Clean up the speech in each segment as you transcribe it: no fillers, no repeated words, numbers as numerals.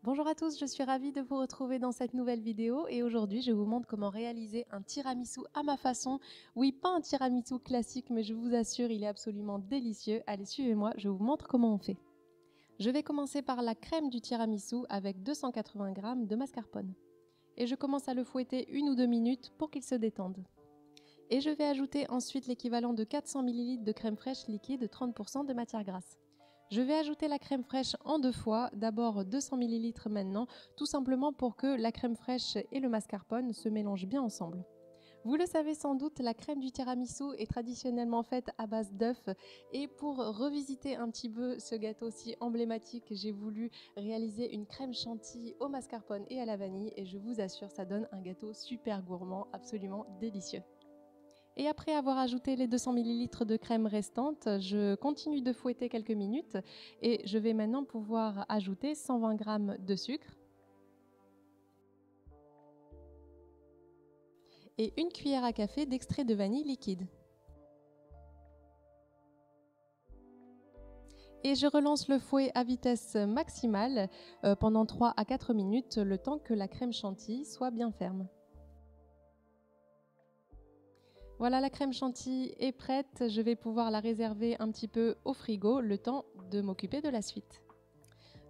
Bonjour à tous, je suis ravie de vous retrouver dans cette nouvelle vidéo et aujourd'hui je vous montre comment réaliser un tiramisu à ma façon. Oui, pas un tiramisu classique, mais je vous assure, il est absolument délicieux. Allez, suivez-moi, je vous montre comment on fait. Je vais commencer par la crème du tiramisu avec 280 g de mascarpone. Et je commence à le fouetter 1 ou 2 minutes pour qu'il se détende. Et je vais ajouter ensuite l'équivalent de 400 ml de crème fraîche liquide 30% de matière grasse. Je vais ajouter la crème fraîche en 2 fois, d'abord 200 ml maintenant, tout simplement pour que la crème fraîche et le mascarpone se mélangent bien ensemble. Vous le savez sans doute, la crème du tiramisu est traditionnellement faite à base d'œufs et pour revisiter un petit peu ce gâteau si emblématique, j'ai voulu réaliser une crème chantilly au mascarpone et à la vanille et je vous assure, ça donne un gâteau super gourmand, absolument délicieux. Et après avoir ajouté les 200 ml de crème restante, je continue de fouetter quelques minutes et je vais maintenant pouvoir ajouter 120 g de sucre et 1 cuillère à café d'extrait de vanille liquide. Et je relance le fouet à vitesse maximale pendant 3 à 4 minutes, le temps que la crème chantilly soit bien ferme. Voilà, la crème chantilly est prête, je vais pouvoir la réserver un petit peu au frigo, le temps de m'occuper de la suite.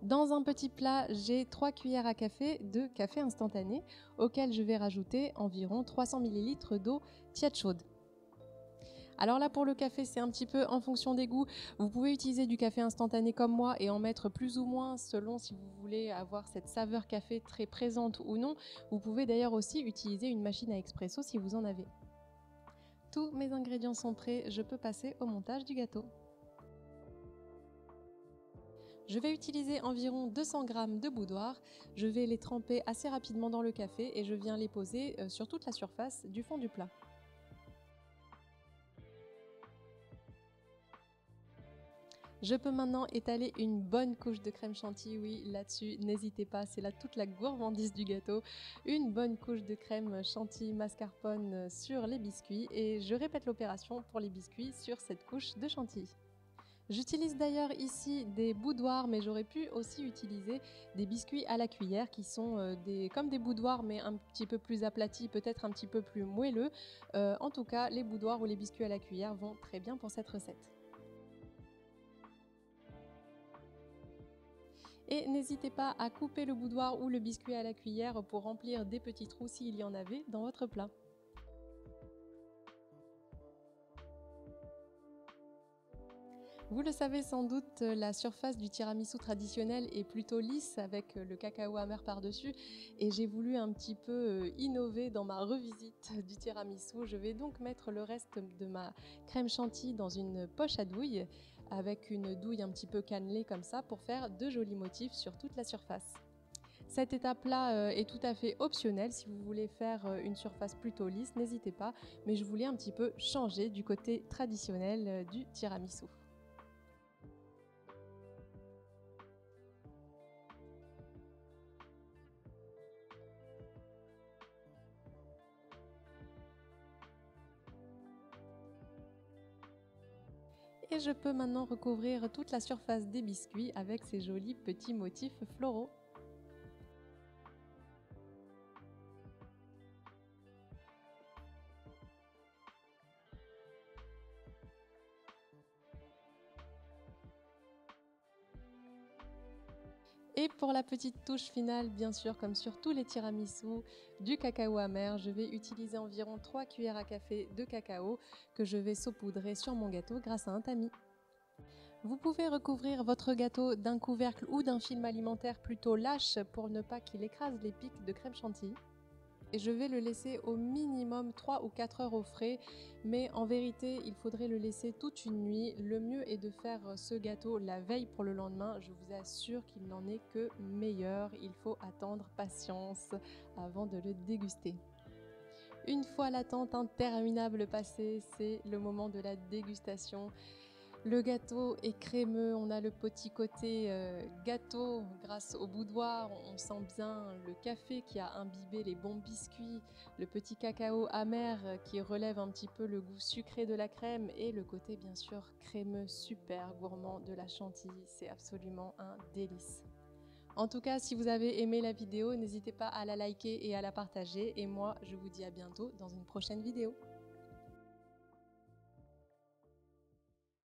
Dans un petit plat, j'ai 3 cuillères à café de café instantané, auquel je vais rajouter environ 300 ml d'eau tiède chaude. Alors là, pour le café, c'est un petit peu en fonction des goûts. Vous pouvez utiliser du café instantané comme moi et en mettre plus ou moins selon si vous voulez avoir cette saveur café très présente ou non. Vous pouvez d'ailleurs aussi utiliser une machine à expresso si vous en avez. Tous mes ingrédients sont prêts, je peux passer au montage du gâteau. Je vais utiliser environ 200 g de boudoir, je vais les tremper assez rapidement dans le café et je viens les poser sur toute la surface du fond du plat. Je peux maintenant étaler une bonne couche de crème chantilly, oui, là-dessus, n'hésitez pas, c'est là toute la gourmandise du gâteau. Une bonne couche de crème chantilly mascarpone sur les biscuits et je répète l'opération pour les biscuits sur cette couche de chantilly. J'utilise d'ailleurs ici des boudoirs, mais j'aurais pu aussi utiliser des biscuits à la cuillère qui sont comme des boudoirs mais un petit peu plus aplatis, peut-être un petit peu plus moelleux. En tout cas, les boudoirs ou les biscuits à la cuillère vont très bien pour cette recette. Et n'hésitez pas à couper le boudoir ou le biscuit à la cuillère pour remplir des petits trous s'il y en avait dans votre plat. Vous le savez sans doute, la surface du tiramisu traditionnel est plutôt lisse avec le cacao amer par-dessus et j'ai voulu un petit peu innover dans ma revisite du tiramisu. Je vais donc mettre le reste de ma crème chantilly dans une poche à douille avec une douille un petit peu cannelée comme ça pour faire de jolis motifs sur toute la surface. Cette étape-là est tout à fait optionnelle. Si vous voulez faire une surface plutôt lisse, n'hésitez pas, mais je voulais un petit peu changer du côté traditionnel du tiramisu. Et je peux maintenant recouvrir toute la surface des biscuits avec ces jolis petits motifs floraux. Et pour la petite touche finale, bien sûr, comme sur tous les tiramisus, du cacao amer, je vais utiliser environ 3 cuillères à café de cacao que je vais saupoudrer sur mon gâteau grâce à un tamis. Vous pouvez recouvrir votre gâteau d'un couvercle ou d'un film alimentaire plutôt lâche pour ne pas qu'il écrase les pics de crème chantilly. Et je vais le laisser au minimum 3 ou 4 heures au frais, mais en vérité, il faudrait le laisser toute une nuit. Le mieux est de faire ce gâteau la veille pour le lendemain. Je vous assure qu'il n'en est que meilleur. Il faut attendre patience avant de le déguster. Une fois l'attente interminable passée, c'est le moment de la dégustation. Le gâteau est crémeux, on a le petit côté gâteau grâce au boudoir, on sent bien le café qui a imbibé les bons biscuits, le petit cacao amer qui relève un petit peu le goût sucré de la crème et le côté bien sûr crémeux super gourmand de la chantilly, c'est absolument un délice. En tout cas, si vous avez aimé la vidéo, n'hésitez pas à la liker et à la partager. Et moi, je vous dis à bientôt dans une prochaine vidéo.